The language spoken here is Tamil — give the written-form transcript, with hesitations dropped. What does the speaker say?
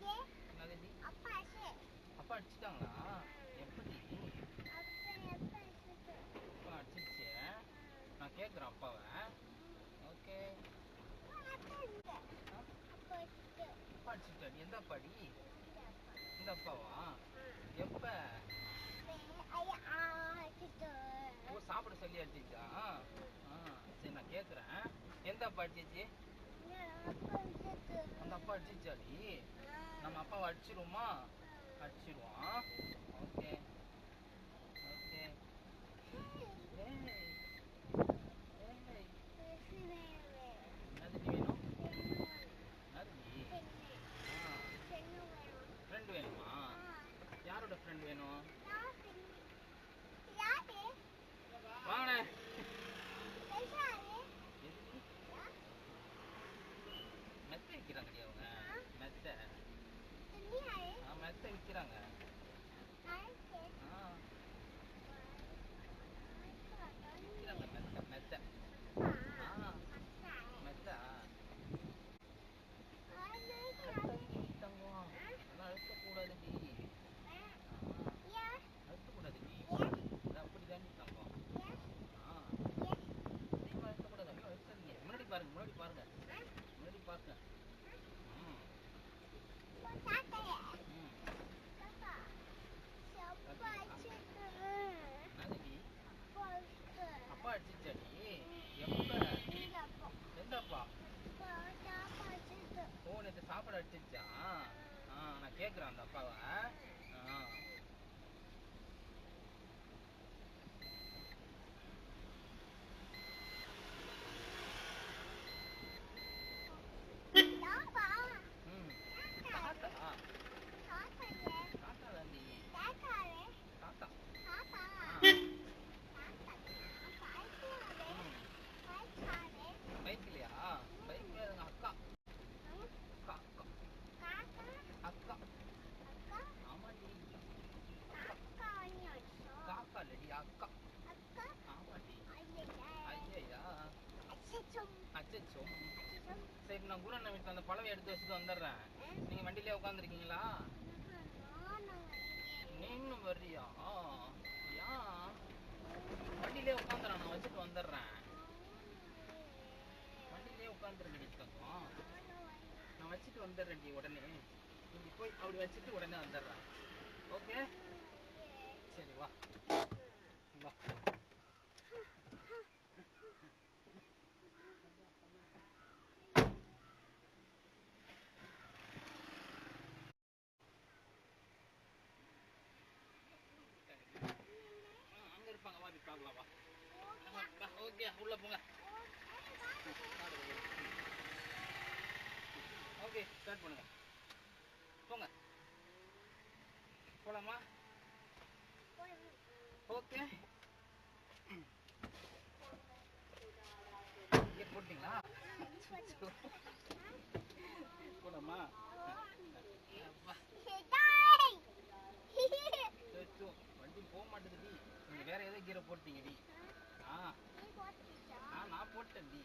என்னது அப்பா அடிச்சிட்டாங்களா? எப்படி? அப்பா அடிச்சிருச்சு. நான் கேட்குறேன் அப்பாவை. ஓகே. அப்பா அடிச்சிட்டாடி. எந்த அப்பாடி? இந்த அப்பாவா? எப்ப? ஓ, சாப்பிட சொல்லி அடிச்சிச்சா? சரி, நான் கேட்குறேன். எந்த அப்பா அடிச்சிச்சு? அந்த அப்பா அடிச்சிச்சாடி? நம்ம அப்பாவை அடிச்சிருவோமா? அடிச்சிருவோம். Okay okay. என்னதுடி வேணும்? என்னதுடி? ஃப்ரெண்ட் வேணுமா? யாரோட ஃப்ரெண்ட் வேணும்? வாங்கண்ணே. மெத்த விற்கிறாங்கடி அவங்க. மெத்த மெத்த விற்கிறாங்க. விற்கிறாங்க மெத்த மெத்த. மெத்த தங்கம். அதெல்லாம் அழுத்தக்கூடாதுடி. அழுத்தக்கூடாதுடி. அப்படிதாண்டி தங்கம். அதிகமாக அழுத்தக்கூடாது. அப்படியே அழுத்தாதீங்க. முன்னாடி பாருங்க, முன்னாடி பாருங்க, முன்னாடி பாருங்க. என்னதுடி? அப்பா அடிச்சிச்சாடி? எப்ப? எந்த அப்பா? ஓ, நேற்று சாப்பாடு அடிச்சிச்சா? நான் கேட்குறேன் அந்த அப்பாவை. பைக்லையா? பைக்ல அக்கா. அக்கா ஆமாடி. காக்கா இல்லடி, அக்கா. ஆமாடி. ஐயா அச்சோ. சரி, நான் குருண்ணன் வீட்டில் அந்த பழம் எடுத்து வச்சுட்டு வந்துடுறேன். நீங்கள் வண்டியிலே உட்காந்துருக்கீங்களா? நீங்களும் வர்றியா? ஏன்? வண்டியிலே உட்காந்துறேன், நான் வச்சுட்டு வந்துடுறேன். வண்டியிலே உட்காந்துருக்கேன் தங்கம். நான் வச்சுட்டு வந்துடுறேன்டி உடனே. நீங்கள் போய் அப்படி வச்சுட்டு உடனே வந்துடுறேன். ஓகே, சரி, வா வா. அங்கே இருப்பாங்க, வா பார்க்கலாம், வா. ஓகே, உள்ள போங்க. ஓகே, ஸ்டார்ட் பண்ணுங்க. போங்க, போலாமா? ஓகே. டிக்கெட் போட்டிங்களா? போலாமா? வண்டி போக மாட்டேதுடி. நீங்க வேற ஏதோ கீரை போட்டீங்கடி. நான் போட்டேன்டி.